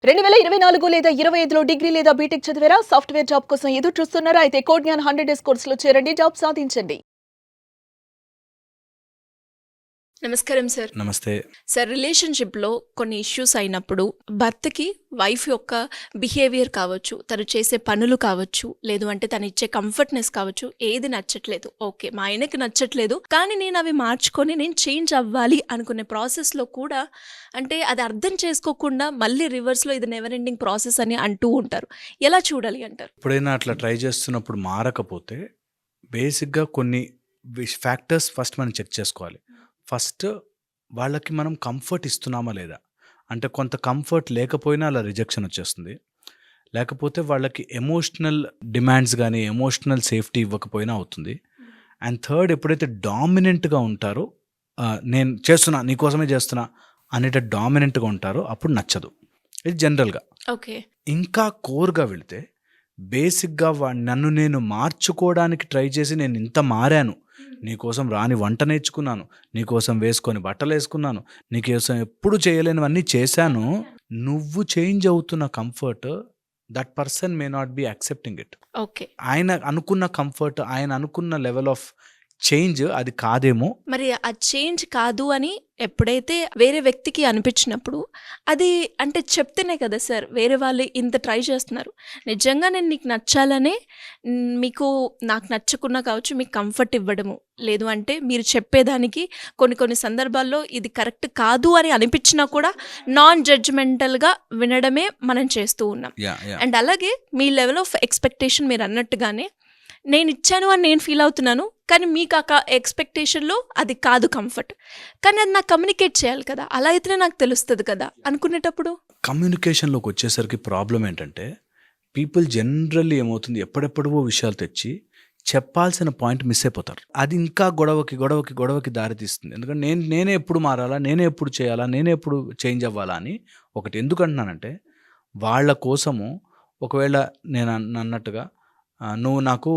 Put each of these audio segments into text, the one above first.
2024 లేదా 25లో డిగ్రీ లేదా బీటెక్ చదివారా? సాఫ్ట్‌వేర్ జాబ్ కోసం ఎదురు చూస్తున్నారా? అయితే కోడ్ జ్ఞాన్ 100 డేస్ కోర్సులో చేరండి. జాబ్ సాధించండి. నమస్కారం సార్. నమస్తే. సార్, రిలేషన్‌షిప్‌లో కొన్ని ఇష్యూస్ అయినప్పుడు భర్తకి వైఫ్ యొక్క బిహేవియర్ కావచ్చు, తను చేసే పనులు కావచ్చు, లేదు అంటే తను ఇచ్చే కంఫర్ట్‌నెస్ కావచ్చు, ఏది నచ్చట్లేదు. ఓకే, మా ఆయనకి నచ్చట్లేదు. కానీ నేను అవి మార్చుకొని నేను చేంజ్ అవ్వాలి అనుకునే ప్రాసెస్‌లో కూడా అంటే అది అర్థం చేసుకోకుండా మళ్ళీ రివర్స్‌లో ఇది నెవర్ ఎండింగ్ ప్రాసెస్ అని అంటూ ఉంటారు. ఎలా చూడాలి అంటారు? ఎప్పుడైనా అట్లా ట్రై చేస్తున్నప్పుడు మారకపోతే బేసిక్‌గా కొన్ని ఫ్యాక్టర్స్ ఫస్ట్ మనం చెక్ చేసుకోవాలి. ఫస్ట్ వాళ్ళకి మనం కంఫర్ట్ ఇస్తున్నామా లేదా? అంటే కొంత కంఫర్ట్ లేకపోయినా అలా రిజెక్షన్ వచ్చేస్తుంది. లేకపోతే వాళ్ళకి ఎమోషనల్ డిమాండ్స్ గానీ, ఎమోషనల్ సేఫ్టీ ఇవ్వకపోయినా అవుతుంది. అండ్ థర్డ్ ఎప్పుడైతే డామినెంట్‌గా ఉంటారో నేను చేస్తున్నా, నీకోసమే చేస్తున్నా అనేట డామినెంట్‌గా ఉంటారో అప్పుడు నచ్చదు. ఇది జనరల్‌గా. ఓకే. ఇంకా కోర్‌గా వెళితే బేసిక్‌గా నన్ను నేను మార్చుకోవడానికి ట్రై చేసి నేను ఇంత మారాను. నీకోసం రాని వంట నేర్చుకున్నాను. నీకోసం వేసుకొని బట్టలేసుకున్నాను. నీకోసం ఎప్పుడు చేయలేనివన్నీ చేశాను. నువ్వు చేంజ్ అవుతున్న comfort that person may not be accepting it. Okay. ఆయన అనుకున్న కంఫర్ట్, ఆయన అనుకున్న లెవెల్ ఆఫ్ చేంజ్ అది కాదేమో. మరి ఆ చేంజ్ కాదు అని ఎప్పుడైతే వేరే వ్యక్తికి అనిపించినప్పుడు అది అంటే చెప్తేనే కదా సార్ వేరే వాళ్ళు ఇంత ట్రై చేస్తున్నారు. నిజంగా నేను నీకు నచ్చాలనే మీకు నాకు నచ్చకున్నా కావచ్చు మీకు కంఫర్ట్ ఇవ్వడము, లేదు అంటే మీరు చెప్పేదానికి కొన్ని కొన్ని సందర్భాల్లో ఇది కరెక్ట్ కాదు అని అనిపించినా కూడా నాన్ జడ్జ్మెంటల్గా వినడమే మనం చేస్తూ ఉన్నాం. యాహ్! యాహ్! అండ్ అలాగే మీ లెవెల్ ఆఫ్ ఎక్స్పెక్టేషన్ మీరు అన్నట్టుగానే నేను ఇచ్చాను అని నేను ఫీల్ అవుతున్నాను, కానీ మీకు ఆ ఎక్స్పెక్టేషన్లో అది కాదు కంఫర్ట్. కానీ అది నాకు కమ్యూనికేట్ చేయాలి కదా, అలా అయితేనే నాకు తెలుస్తుంది కదా అనుకునేటప్పుడు. కమ్యూనికేషన్‌లోకి వచ్చేసరికి ప్రాబ్లమ్ ఏంటంటే, పీపుల్ జనరల్లీ ఏమవుతుంది ఎప్పుడెప్పుడవో విషయాలు తెచ్చి చెప్పాల్సిన పాయింట్ మిస్ అయిపోతారు. అది ఇంకా గొడవకి దారితీస్తుంది. ఎందుకంటే నేనే ఎప్పుడు మారాలా? నేనే ఎప్పుడు చేయాలా? నేనే ఎప్పుడు చేంజ్ అవ్వాలా? అని ఒకటి. ఎందుకంటున్నానంటే, వాళ్ళ కోసము ఒకవేళ నేను అన్నట్టుగా నువ్వు నాకు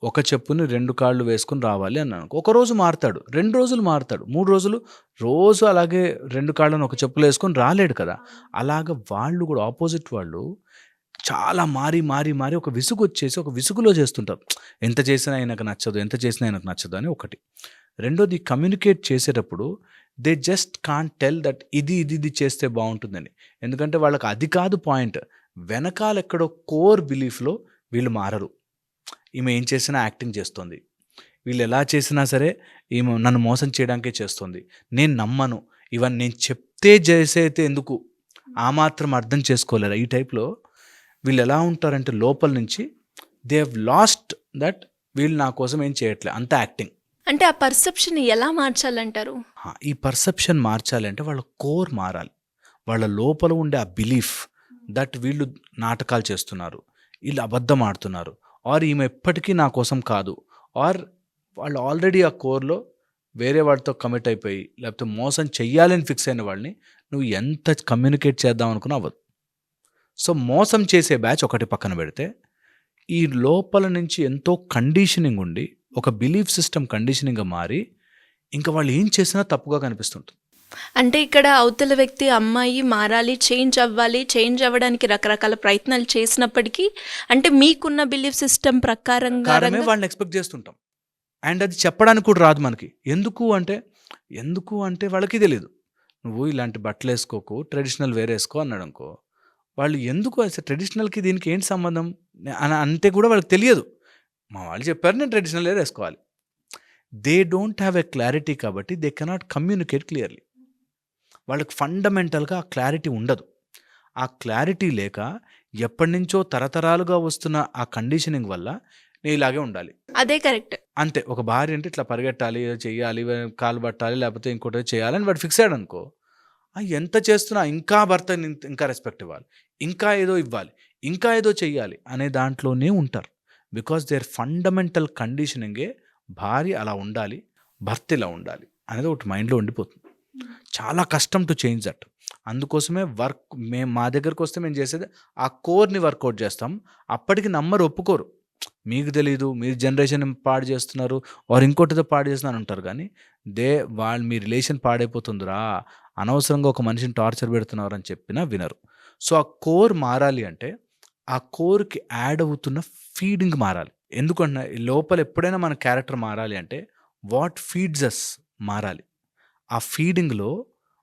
ఒక చెప్పుని 2 కాళ్ళు వేసుకొని రావాలి అన్నాను. ఒకరోజు మారతాడు, 2 రోజులు మారతాడు, 3 రోజులు రోజు అలాగే 2 కాళ్ళని ఒక చెప్పులో వేసుకొని రాలేడు కదా! అలాగ వాళ్ళు కూడా ఆపోజిట్ వాళ్ళు చాలా మారి ఒక విసుగొచ్చేసి ఒక విసుగులో చేస్తుంటారు. ఎంత చేసినా ఆయనకు నచ్చదు, ఎంత చేసినా ఆయనకు నచ్చదు అని ఒకటి. రెండోది కమ్యూనికేట్ చేసేటప్పుడు they just can't tell that ఇది చేస్తే బావుంటుందని. ఎందుకంటే వాళ్ళకి అది కాదు పాయింట్. వెనకాల ఎక్కడో కోర్ బిలీఫ్‌లో వీళ్ళు మారరు. ఈమె ఏం చేసినా యాక్టింగ్ చేస్తోంది. వీళ్ళు ఎలా చేసినా సరే ఈమె నన్ను మోసం చేయడానికే చేస్తుంది. నేను నమ్మను. ఇవన్నీ నేను చెప్తే చేసేతే ఎందుకు? ఆ మాత్రం అర్థం చేసుకోలేరా? ఈ టైప్‌లో వీళ్ళు ఎలా ఉంటారంటే లోపల నుంచి దే హావ్ లాస్ట్ దట్ వీళ్ళు నా కోసం ఏం చేయట్లే. అంతా యాక్టింగ్. అంటే ఆ పర్సెప్షన్ ఎలా మార్చాలంటారు? ఈ పర్సెప్షన్ మార్చాలి అంటే వాళ్ళ కోర్ మారాలి. వాళ్ళ లోపల ఉండే ఆ బిలీఫ్ దట్ వీళ్ళు నాటకాలు చేస్తున్నారు. ఈళ్ళు అబద్ధం ఆడుతున్నారు. ఆర్ ఈమె ఎప్పటికీ నా కోసం కాదు. ఆర్ వాళ్ళు ఆల్రెడీ ఆ కోర్‌లో వేరే వాడితో కమిట్ అయిపోయి, లేకపోతే మోసం చెయ్యాలని ఫిక్స్ అయిన వాళ్ళని నువ్వు ఎంత కమ్యూనికేట్ చేద్దాం అనుకున్నా అవ్వదు. సో, మోసం చేసే బ్యాచ్ ఒకటి పక్కన పెడితే, ఈ లోపల నుంచి ఎంతో కండిషనింగ్ ఉండి, ఒక బిలీఫ్ సిస్టమ్ కండిషనింగ్‌గా మారి, ఇంక వాళ్ళు ఏం చేసినా తప్పుగా కనిపిస్తుంటుంది. అంటే ఇక్కడ అవతల వ్యక్తి అమ్మాయి మారాలి, చేంజ్ అవ్వాలి, చేంజ్ అవ్వడానికి రకరకాల ప్రయత్నాలు చేసినప్పటికీ అంటే మీకున్న బిలీఫ్ సిస్టమ్ ప్రకారంగా కారమే వాళ్ళని ఎక్స్‌పెక్ట్ చేస్తుంటాం. అండ్ అది చెప్పడానికి కూడా రాదు మనకి. ఎందుకు అంటే వాళ్ళకి తెలీదు. నువ్వు ఇలాంటి బట్టలేసుకోకు, ట్రెడిషనల్ వేర్ ఏసుకో అన్నాడనుకో, వాళ్ళు ఎందుకు అసలు ట్రెడిషనల్‌కి దీనికి ఏంటి సంబంధం? అని అంటే కూడా వాళ్ళకి తెలియదు. మా వాళ్ళు చెప్పారు నేను ట్రెడిషనల్ వేర్ ఏసుకోవాలి. They don't have a clarity కాబట్టి దే కెనాట్ కమ్యూనికేట్ క్లియర్‌లీ. వాళ్ళకి ఫండమెంటల్‌గా ఆ క్లారిటీ ఉండదు. ఆ క్లారిటీ లేక ఎప్పటినుంచో తరతరాలుగా వస్తున్న ఆ కండిషనింగ్ వల్ల నేను ఇలాగే ఉండాలి. అదే కరెక్ట్. అంతే. ఒక భార్య అంటే ఇట్లా పరిగెట్టాలి, ఏదో చెయ్యాలి, కాళ్ళు పట్టాలి, లేకపోతే ఇంకోటేదో చేయాలని వాడు ఫిక్స్ అయ్యాడనుకో, ఎంత చేస్తున్నా ఇంకా భర్తని ఇంకా రెస్పెక్ట్ ఇవ్వాలి. ఇంకా ఏదో ఇవ్వాలి. ఇంకా ఏదో చెయ్యాలి అనే దాంట్లోనే ఉంటారు. బికాజ్ దేర్ ఫండమెంటల్ కండిషనింగే భార్య అలా ఉండాలి, భర్త ఇలా ఉండాలి అనేది ఒకటి మైండ్‌లో ఉండిపోతుంది. చాలా కష్టం టు చేంజ్ దట్. అందుకోసమే మా దగ్గరకొస్తే మేము చేసేది ఆ కోర్‌ని వర్కౌట్ చేస్తాం. అప్పటికి నమ్మరు, ఒప్పుకోరు. మీకు తెలీదు, మీరు జనరేషన్ పాడు చేస్తున్నారు ఆర్ ఇంకోటితో పాడు చేస్తున్నారు అంటారు కానీ మీ రిలేషన్ పాడైపోతుందిరా, అనవసరంగా ఒక మనిషిని టార్చర్ పెడుతున్నారు అని చెప్పినా వినరు. సో ఆ కోర్ మారాలి అంటే ఆ కోర్కి యాడ్ అవుతున్న ఫీడింగ్ మారాలి. ఎందుకంటే లోపల ఎప్పుడైనా మన క్యారెక్టర్ మారాలి అంటే వాట్ ఫీడ్స్ అస్ మారాలి. ఆ ఫీడింగ్లో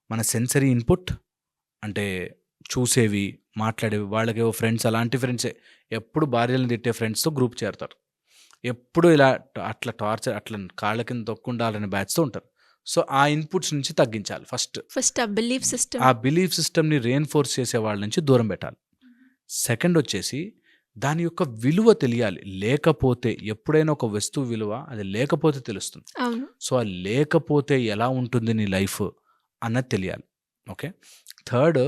మన సెన్సరీ ఇన్పుట్ అంటే చూసేవి, మాట్లాడేవి, వాళ్ళకేవో ఫ్రెండ్స్ అలాంటి ఫ్రెండ్సే. ఎప్పుడు భార్యలను తిట్టే ఫ్రెండ్స్తో గ్రూప్ చేరతారు. ఎప్పుడు ఇలా అట్లా టార్చర్ అట్లా కాళ్ళ కింద తొక్కుండాలనే బ్యాచ్తో ఉంటారు. సో ఆ ఇన్పుట్స్ నుంచి తగ్గించాలి ఫస్ట్ ఆ బిలీఫ్ సిస్టమ్. ఆ బిలీఫ్ సిస్టమ్ని రెయిన్ఫోర్స్ చేసే వాళ్ళ నుంచి దూరం పెట్టాలి. సెకండ్ వచ్చేసి దాని యొక్క విలువ తెలియాలి. లేకపోతే ఎప్పుడైనా ఒక వస్తువు విలువ అది లేకపోతే తెలుస్తుంది. అవును. సో ఆ లేకపోతే ఎలా ఉంటుంది నీ లైఫ్ అన్నది తెలియాలి. ఓకే. థర్డ్,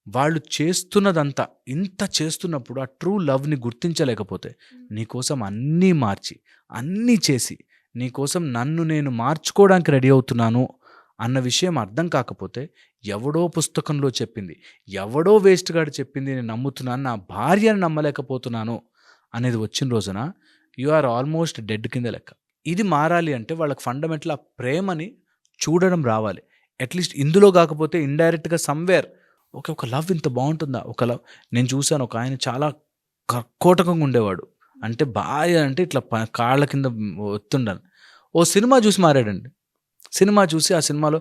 వాళ్ళు చేస్తున్నదంతా ఇంత చేస్తున్నప్పుడు ఆ ట్రూ లవ్ని గుర్తించలేకపోతే నీకోసం అన్నీ మార్చి అన్నీ చేసి నీకోసం నన్ను నేను మార్చుకోవడానికి రెడీ అవుతున్నాను అన్న విషయం అర్థం కాకపోతే ఎవడో పుస్తకంలో చెప్పింది, ఎవడో వేస్ట్ గాడు చెప్పింది నేను నమ్ముతున్నాను, నా భార్యను నమ్మలేకపోతున్నాను అనేది వచ్చిన రోజున యు ఆర్ ఆల్మోస్ట్ డెడ్ కింద లెక్క. ఇది మారాలి అంటే వాళ్ళకి ఫండమెంటల్ ఆ ప్రేమని చూడడం రావాలి. అట్లీస్ట్ ఇందులో కాకపోతే ఇండైరెక్ట్గా సమ్వేర్ ఒక లవ్ ఇంత బాగుంటుందా, ఒక లవ్. నేను చూశాను ఒక ఆయన చాలా కర్కోటకంగా ఉండేవాడు, అంటే భార్య అంటే ఇట్లా కాళ్ళ కింద ఒత్తుండను. ఓ సినిమా చూసి మారాడండి. సినిమా చూసి ఆ సినిమాలో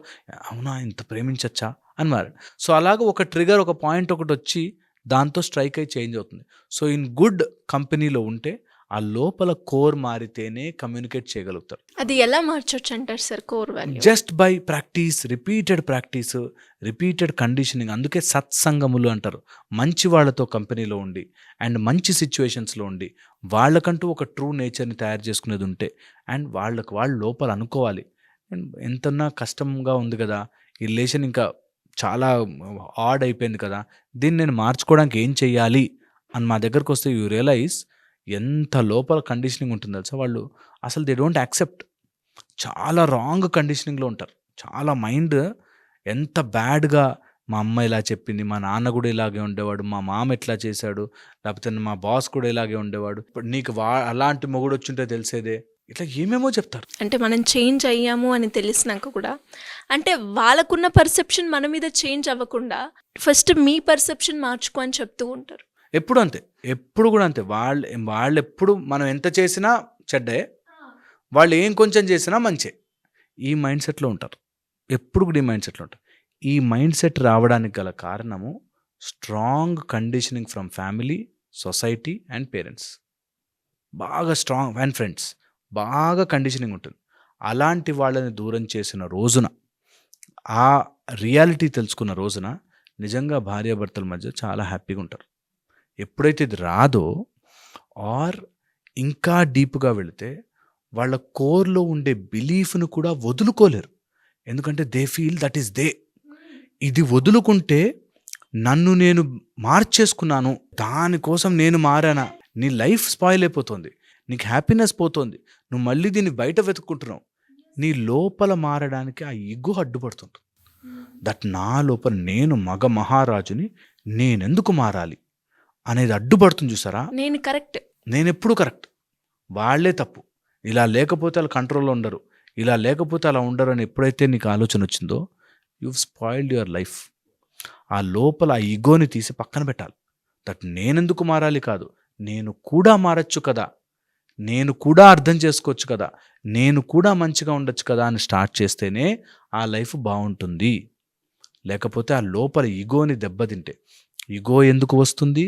అవునా ఇంత ప్రేమించచ్చా అని మారాడు. సో అలాగ ఒక ట్రిగర్, ఒక పాయింట్ ఒకటి వచ్చి దాంతో స్ట్రైక్ అయి చేంజ్ అవుతుంది. సో ఇన్ గుడ్ కంపెనీలో ఉంటే ఆ లోపల కోర్ మారితేనే కమ్యూనికేట్ చేయగలుగుతారు. అది ఎలా మార్చొచ్చు అంటారు sir core value? Just by practice, repeated conditioning. అందుకే సత్సంగములు అంటారు. మంచి వాళ్ళతో కంపెనీలో ఉండి అండ్ మంచి సిచ్యువేషన్స్లో ఉండి వాళ్ళకంటూ ఒక ట్రూ నేచర్ని తయారు చేసుకునేది ఉంటే అండ్ వాళ్ళు లోపల అనుకోవాలి ఎంతన్నా కష్టంగా ఉంది కదా, ఈ రిలేషన్ ఇంకా చాలా ఆడ్ అయిపోయింది కదా, దీన్ని నేను మార్చుకోవడానికి ఏం చెయ్యాలి అని మా దగ్గరకు వస్తే యూ రియలైజ్ ఎంత లోపల కండిషనింగ్ ఉంటుంది తెలుసా. వాళ్ళు అసలు దే డోంట్ యాక్సెప్ట్, చాలా రాంగ్ కండిషనింగ్లో ఉంటారు. చాలా మైండ్ ఎంత బ్యాడ్గా మా అమ్మ ఇలా చెప్పింది, మా నాన్న కూడా ఇలాగే ఉండేవాడు, మా మామ ఎట్లా చేశాడు, లేకపోతే మా బాస్ కూడా ఇలాగే ఉండేవాడు, ఇప్పుడు నీకు అలాంటి మొగుడు వచ్చుంటే తెలిసేదే, ఇట్లా ఏమేమో చెప్తారు. అంటే మనం చేంజ్ అయ్యాము అని తెలిసినాక కూడా అంటే వాళ్ళకున్న పర్సెప్షన్ మన మీద చేంజ్ అవ్వకుండా ఫస్ట్ మీ పర్సెప్షన్ మార్చుకో అని చెప్తూ ఉంటారు. ఎప్పుడు అంతే, ఎప్పుడు కూడా అంతే. వాళ్ళు ఎప్పుడు మనం ఎంత చేసినా చెడ్డే, వాళ్ళు ఏం కొంచెం చేసినా మంచే. ఈ మైండ్ సెట్లో ఉంటారు, ఎప్పుడు కూడా ఈ మైండ్ సెట్లో ఉంటారు. ఈ మైండ్ సెట్ రావడానికి గల కారణము strong conditioning from family, society and parents. బాగా స్ట్రాంగ్ అండ్ ఫ్రెండ్స్, బాగా కండిషనింగ్ ఉంటుంది. అలాంటి వాళ్ళని దూరం చేసిన రోజున, ఆ రియాలిటీ తెలుసుకున్న రోజున నిజంగా భార్యాభర్తల మధ్య చాలా హ్యాపీగా ఉంటారు. ఎప్పుడైతే ఇది రాదో ఆర్ ఇంకా డీప్గా వెళితే వాళ్ళ కోర్లో ఉండే బిలీఫ్ను కూడా వదులుకోలేరు. ఎందుకంటే they feel that is they. ఇది వదులుకుంటే నన్ను నేను మార్చేసుకున్నాను, దానికోసం నేను మారానా, నీ లైఫ్ స్పాయిల్ అయిపోతుంది, నీకు హ్యాపీనెస్ పోతుంది, నువ్వు మళ్ళీ దీన్ని బయట వెతుక్కుంటున్నావు. నీ లోపల మారడానికి ఆ ఇగో అడ్డుపడుతుంది. దట్ నా లోపల నేను మగ మహారాజుని, నేనెందుకు మారాలి అనేది అడ్డుపడుతుంది. చూసారా, నేను కరెక్ట్, నేను ఎప్పుడు కరెక్ట్, వాళ్ళే తప్పు, ఇలా లేకపోతే వాళ్ళు కంట్రోల్లో ఉండరు, ఇలా లేకపోతే అలా ఉండరు అని ఎప్పుడైతే నీకు ఆలోచన వచ్చిందో యు స్పాయిల్డ్ యువర్ లైఫ్. ఆ లోపల ఆ ఈగోని తీసి పక్కన పెట్టాలి. దట్ నేనెందుకు మారాలి కాదు, నేను కూడా మారచ్చు కదా, నేను కూడా అర్థం చేసుకోవచ్చు కదా, నేను కూడా మంచిగా ఉండొచ్చు కదా అని స్టార్ట్ చేస్తేనే ఆ లైఫ్ బాగుంటుంది. లేకపోతే ఆ లోపల ఈగోని దెబ్బతింటే, ఈగో ఎందుకు వస్తుంది,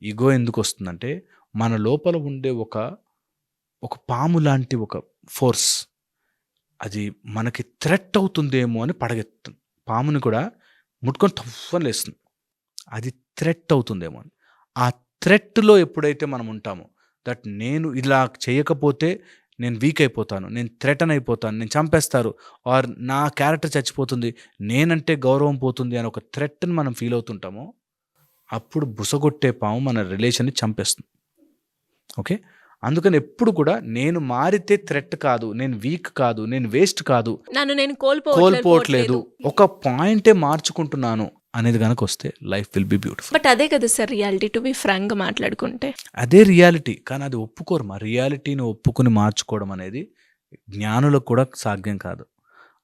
ఈగో ఎందుకు వస్తుందంటే మన లోపల ఉండే ఒక పాము లాంటి ఒక ఫోర్స్, అది మనకి థ్రెట్ అవుతుందేమో అని పడగెత్తుంది. పాముని కూడా ముట్టుకొని తప్పని లేస్తుంది, అది థ్రెట్ అవుతుందేమో అని. ఆ థ్రెట్లో ఎప్పుడైతే మనం ఉంటామో దట్ నేను ఇలా చేయకపోతే నేను వీక్ అయిపోతాను, నేను థ్రెటన్ అయిపోతాను, నేను చంపేస్తారు, ఆర్ నా క్యారెక్టర్ చచ్చిపోతుంది, నేనంటే గౌరవం పోతుంది అని ఒక థ్రెట్ని మనం ఫీల్ అవుతుంటామో అప్పుడు బుసగొట్టే పాము మన రిలేషన్ని చంపేస్తుంది. ఓకే. అందుకని ఎప్పుడు కూడా నేను మారితే థ్రెట్ కాదు, నేను వీక్ కాదు, నేను వేస్ట్ కాదు, నన్ను నేను కోల్పోవట్లేదు, ఒక పాయింటే మార్చుకుంటున్నాను అనేది కనుక వస్తే life will be beautiful. But అదే కదా సార్ రియాలిటీ, టు బి ఫ్రాంక్గా మాట్లాడుకుంటే అదే రియాలిటీ. కానీ అది ఒప్పుకోరు. మా రియాలిటీని ఒప్పుకుని మార్చుకోవడం అనేది జ్ఞానులకు కూడా సాధ్యం కాదు.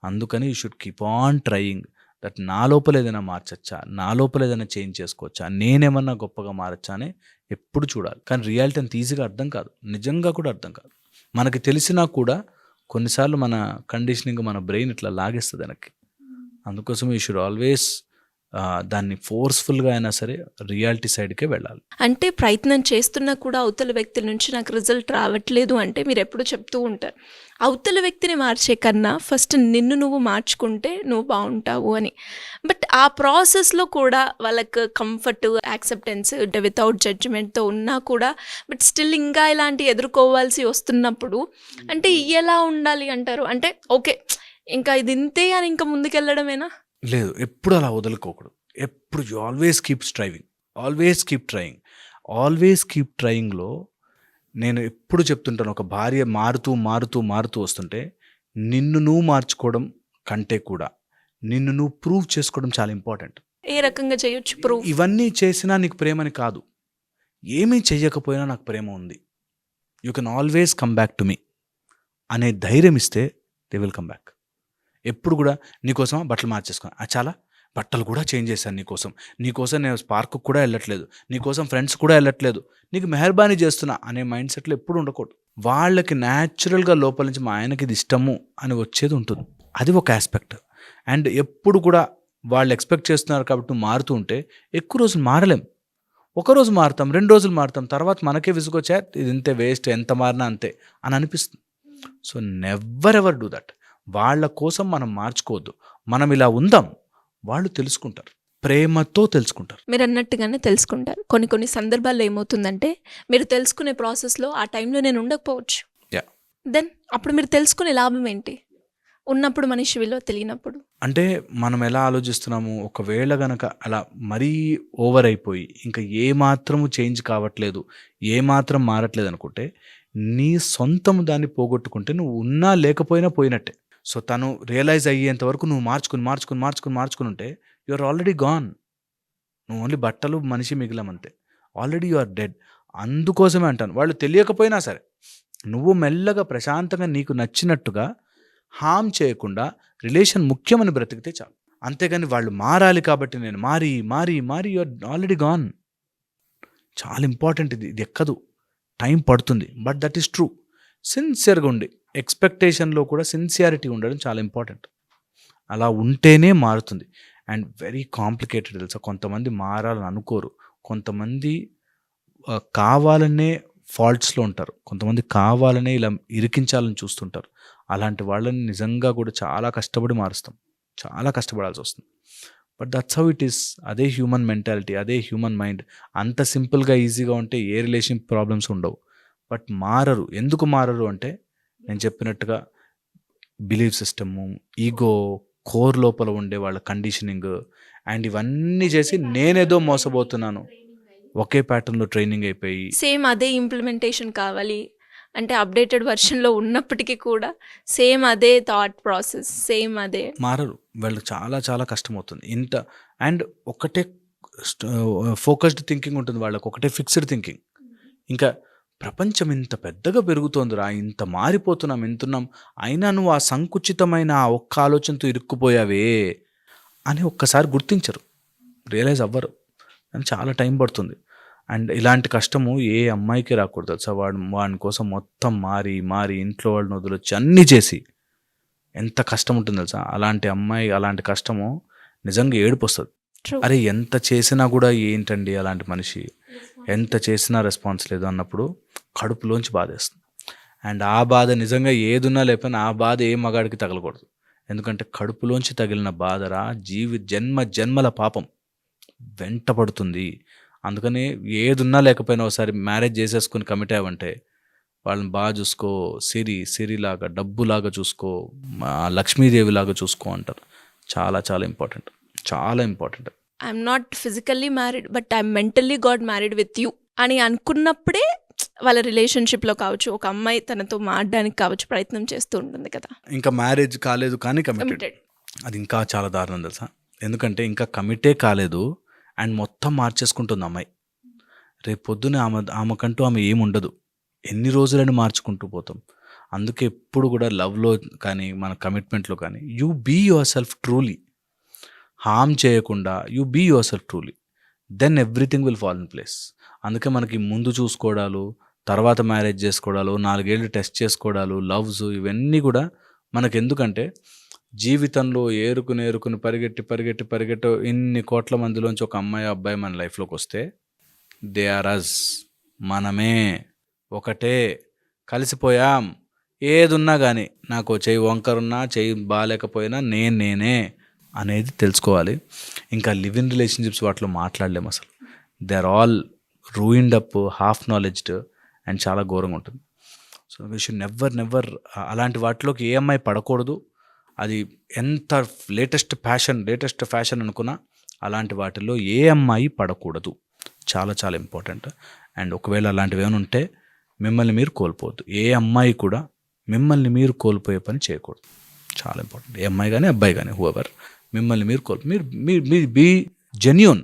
అందుకని you should keep on trying that నా లోపల ఏదైనా మార్చచ్చా, నా లోపల ఏదైనా చేంజ్ చేసుకోవచ్చా, నేనేమన్నా గొప్పగా మారచ్చా అని ఎప్పుడు చూడాలి. కానీ రియాలిటీ అంత ఈజీగా అర్థం కాదు, నిజంగా కూడా అర్థం కాదు. మనకి తెలిసినా కూడా కొన్నిసార్లు మన కండిషనింగ్, మన బ్రెయిన్ ఇట్లా లాగేస్తుంది వెనక్కి. అందుకోసం యూ షుడ్ ఆల్వేస్ దాన్ని ఫోర్స్ఫుల్గా అయినా సరే రియాలిటీ సైడ్కే వెళ్ళాలి. అంటే ప్రయత్నం చేస్తున్నా కూడా అవతల వ్యక్తి నుంచి నాకు రిజల్ట్ రావట్లేదు అంటే మీరు ఎప్పుడు చెప్తూ ఉంటారు, అవతల వ్యక్తిని మార్చే కన్నా ఫస్ట్ నిన్ను నువ్వు మార్చుకుంటే నువ్వు బాగుంటావు అని. బట్ ఆ ప్రాసెస్లో కూడా వాళ్ళకి కంఫర్ట్, యాక్సెప్టెన్స్, వితౌట్ జడ్జిమెంట్తో ఉన్నా కూడా బట్ స్టిల్ ఇంకా ఇలాంటి ఎదుర్కోవాల్సి వస్తున్నప్పుడు అంటే ఎలా ఉండాలి అంటారు? అంటే ఓకే ఇంకా ఇది ఇంతే అని ఇంకా ముందుకెళ్ళడమేనా? లేదు, ఎప్పుడు అలా వదులుకోకూడదు. ఎప్పుడు you always keep striving, always keep trying, always keep ట్రయింగ్లో నేను ఎప్పుడు చెప్తుంటాను, ఒక భార్య మారుతూ మారుతూ మారుతూ వస్తుంటే నిన్ను నువ్వు మార్చుకోవడం కంటే కూడా నిన్ను నువ్వు ప్రూవ్ చేసుకోవడం చాలా ఇంపార్టెంట్. ఏ రకంగా చేయొచ్చు ప్రూవ్? ఇవన్నీ చేసినా నీకు ప్రేమని కాదు, ఏమీ చెయ్యకపోయినా నాకు ప్రేమ ఉంది, you can always come back to me అనే ధైర్యం ఇస్తే దే విల్ కమ్ బ్యాక్. ఎప్పుడు కూడా నీకోసం బట్టలు మార్చేసుకున్నాను, చాలా బట్టలు కూడా చేంజ్ చేశాను నీకోసం నేను పార్కు కూడా వెళ్ళట్లేదు, నీకోసం ఫ్రెండ్స్ కూడా వెళ్ళట్లేదు, నీకు మెహర్బానీ చేస్తున్నా అనే మైండ్ సెట్లో ఎప్పుడు ఉండకూడదు. వాళ్ళకి న్యాచురల్గా లోపల నుంచి మా ఆయనకి ఇది ఇష్టము అని వచ్చేది ఉంటుంది, అది ఒక ఆస్పెక్ట్. అండ్ ఎప్పుడు కూడా వాళ్ళు ఎక్స్పెక్ట్ చేస్తున్నారు కాబట్టి నువ్వు మారుతూ ఉంటే ఎక్కువ రోజులు మారలేం. ఒకరోజు మారుతాం, 2 రోజులు మారుతాం, తర్వాత మనకే విసుగొచ్చా ఇది ఇంతే వేస్ట్, ఎంత మారినా అంతే అని అనిపిస్తుంది. So never ever do that. వాళ్ళ కోసం మనం మార్చుకోవద్దు, మనం ఇలా ఉందాం, వాళ్ళు తెలుసుకుంటారు, ప్రేమతో తెలుసుకుంటారు. మీరు అన్నట్టుగానే తెలుసుకుంటారు. కొన్ని సందర్భాల్లో ఏమవుతుందంటే మీరు తెలుసుకునే ప్రాసెస్లో ఆ టైంలో నేను ఉండకపోవచ్చు, దెన్ అప్పుడు మీరు తెలుసుకునే లాభం ఏంటి? ఉన్నప్పుడు మనిషి విలువ తెలియనప్పుడు. అంటే మనం ఎలా ఆలోచిస్తున్నాము, ఒకవేళ గనక అలా మరీ ఓవర్ అయిపోయి ఇంకా ఏమాత్రము చేంజ్ కావట్లేదు, ఏమాత్రం మారట్లేదు అనుకుంటే నీ సొంతం దాన్ని పోగొట్టుకుంటే నువ్వు ఉన్నా లేకపోయినా పోయినట్టే. సో తను రియలైజ్ అయ్యేంత వరకు నువ్వు మార్చుకుని ఉంటే యు ఆర్ ఆల్రెడీ గాన్. నువ్వు ఓన్లీ బట్టలు మనిషి మిగిలామంతే, ఆల్రెడీ యు ఆర్ డెడ్. అందుకోసమే అంటాను, వాళ్ళు తెలియకపోయినా సరే నువ్వు మెల్లగా ప్రశాంతంగా నీకు నచ్చినట్టుగా హామ్ చేయకుండా రిలేషన్ ముఖ్యమని బ్రతికితే చాలు. అంతేగాని వాళ్ళు మారాలి కాబట్టి నేను మారి యు ఆర్ ఆల్రెడీ గాన్. చాలా ఇంపార్టెంట్ ఇది ఎక్కదు, టైం పడుతుంది, బట్ దట్ ఈస్ ట్రూ. సిన్సియర్గా ఉండి ఎక్స్పెక్టేషన్లో కూడా సిన్సియారిటీ ఉండడం చాలా ఇంపార్టెంట్. అలా ఉంటేనే మారుతుంది. అండ్ వెరీ కాంప్లికేటెడ్ తెలుసా, కొంతమంది మారాలని అనుకోరు, కొంతమంది కావాలనే ఫాల్ట్స్లో ఉంటారు, కొంతమంది కావాలనే ఇలా ఇరికించాలని చూస్తుంటారు. అలాంటి వాళ్ళని నిజంగా కూడా చాలా కష్టపడి మారుస్తాం, చాలా కష్టపడాల్సి వస్తుంది. But that's how it is. అదే హ్యూమన్ మెంటాలిటీ, అదే హ్యూమన్ మైండ్. అంత సింపుల్గా ఈజీగా ఉంటే ఏ రిలేషన్ ప్రాబ్లమ్స్ ఉండవు. బట్ మారరు. ఎందుకు మారరు అంటే నేను చెప్పినట్టుగా బిలీఫ్ సిస్టము, ఈగో, కోర్ లోపల ఉండే వాళ్ళ కండిషనింగ్ అండ్ ఇవన్నీ చేసి నేనేదో మోసపోతున్నాను, ఒకే ప్యాటర్న్లో ట్రైనింగ్ అయిపోయి సేమ్ అదే ఇంప్లిమెంటేషన్ కావాలి అంటే అప్డేటెడ్ వెర్షన్లో ఉన్నప్పటికీ కూడా సేమ్ అదే థాట్ ప్రాసెస్, సేమ్ అదే. మారరు. వాళ్ళకి చాలా చాలా కష్టమవుతుంది. ఇంత అండ్ ఒకటే ఫోకస్డ్ థింకింగ్ ఉంటుంది వాళ్ళకి, ఒకటే ఫిక్స్డ్ థింకింగ్. ఇంకా ప్రపంచం ఇంత పెద్దగా పెరుగుతోందిరా, ఇంత మారిపోతున్నాం, ఎంతున్నాం, అయినా నువ్వు ఆ సంకుచితమైన ఆ ఒక్క ఆలోచనతో ఇరుక్కుపోయావే అని ఒక్కసారి గుర్తించరు, రియలైజ్ అవ్వరు. అని చాలా టైం పడుతుంది. అండ్ ఇలాంటి కష్టము ఏ అమ్మాయికి రాకూడదు తెలుసా. వాడి కోసం మొత్తం మారి ఇంట్లో వాళ్ళని వదిలొచ్చి అన్నీ చేసి ఎంత కష్టం ఉంటుంది తెలుసా. అలాంటి అమ్మాయి అలాంటి కష్టము నిజంగా ఏడుపు వస్తుంది. అరే ఎంత చేసినా కూడా ఏంటండి అలాంటి మనిషి, ఎంత చేసినా రెస్పాన్స్ లేదు అన్నప్పుడు కడుపులోంచి బాధేస్తుంది. అండ్ ఆ బాధ నిజంగా ఏదున్నా లేకపోయినా ఆ బాధ ఏ మగాడికి తగలకూడదు. ఎందుకంటే కడుపులోంచి తగిలిన బాధరా జన్మల పాపం వెంటపడుతుంది. అందుకని ఏదున్నా లేకపోయినా ఒకసారి మ్యారేజ్ చేసేసుకుని కమిట్ అయ్యావంటే వాళ్ళని బాగా చూసుకో, సిరిలాగా డబ్బులాగా చూసుకో, లక్ష్మీదేవిలాగా చూసుకో అంటారు. చాలా చాలా ఇంపార్టెంట్, చాలా important. I'm not physically married but I'm mentally got married with you అని అనుకున్నప్పుడే వాళ్ళ రిలేషన్షిప్లో కావచ్చు, ఒక అమ్మాయి తనతో మారడానికి కావచ్చు ప్రయత్నం చేస్తూ ఉంటుంది కదా. ఇంకా మ్యారేజ్ కాలేదు కానీ కమిటెడ్, అది ఇంకా చాలా దారుణం తెలుసా. ఎందుకంటే ఇంకా కమిటే కాలేదు అండ్ మొత్తం మార్చేసుకుంటుంది అమ్మాయి. రేపు పొద్దున ఆమెకంటూ ఆమె ఏముండదు, ఎన్ని రోజులని మార్చుకుంటూ పోతాం. అందుకే ఎప్పుడు కూడా లవ్లో కానీ మన కమిట్మెంట్లో కానీ you be yourself truly. Harm చేయకుండా you be yourself truly, then everything will fall in place. అందుకే మనకి ముందు చూసుకోవడాలు, తర్వాత మ్యారేజ్ చేసుకోవడాలు, 4 ఏళ్ళు టెస్ట్ చేసుకోవడాలు, లవ్స్ ఇవన్నీ కూడా మనకు ఎందుకంటే జీవితంలో ఏరుకుని పరిగెట్టి ఇన్ని కోట్ల మందిలోంచి ఒక అమ్మాయి అబ్బాయి మన లైఫ్లోకి వస్తే దే ఆర్ అస్, మనమే ఒకటే, కలిసిపోయాం. ఏదున్నా కానీ నాకు చెయ్యి వంకరున్నా చెయ్యి బాగాలేకపోయినా నేనే అనేది తెలుసుకోవాలి. ఇంకా లివ్ ఇన్ రిలేషన్షిప్స్ వాటిలో మాట్లాడలేము అసలు. They are all ruined up, half knowledged and చాలా ఘోరంగా ఉంటుంది. సో వీ షుడ్ నెవర్ అలాంటి వాటిలోకి ఏ అమ్మాయి పడకూడదు. అది ఎంత లేటెస్ట్ ఫ్యాషన్ అనుకున్నా అలాంటి వాటిల్లో ఏ అమ్మాయి పడకూడదు. చాలా చాలా ఇంపార్టెంట్. అండ్ ఒకవేళ అలాంటివి ఏమైనా ఉంటే మిమ్మల్ని మీరు కోల్పోవద్దు. ఏ అమ్మాయి కూడా మిమ్మల్ని మీరు కోల్పోయే పని చేయకూడదు. చాలా ఇంపార్టెంట్. ఏ అమ్మాయి కానీ అబ్బాయి కానీ హూఎవర్, మిమ్మల్ని మీరు మీరు be genuine,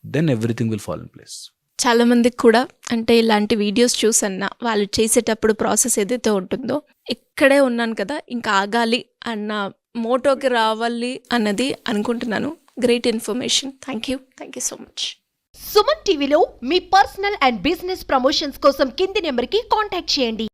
then everything will fall in place. చాలామందికి కూడా అంటే ఇలాంటి వీడియోస్ చూసన్నా వాళ్ళు చేసేటప్పుడు ప్రాసెస్ ఏదైతే ఉంటుందో, ఇక్కడే ఉన్నాను కదా ఇంకా ఆగాలి అన్న మోటోకి రావాలి అన్నది అనుకుంటున్నాను. Great information. Thank you so much. Suman టీవీలో మీ పర్సనల్ అండ్ బిజినెస్ ప్రమోషన్స్ కోసం కింది నెంబర్కి కాంటాక్ట్ చేయండి.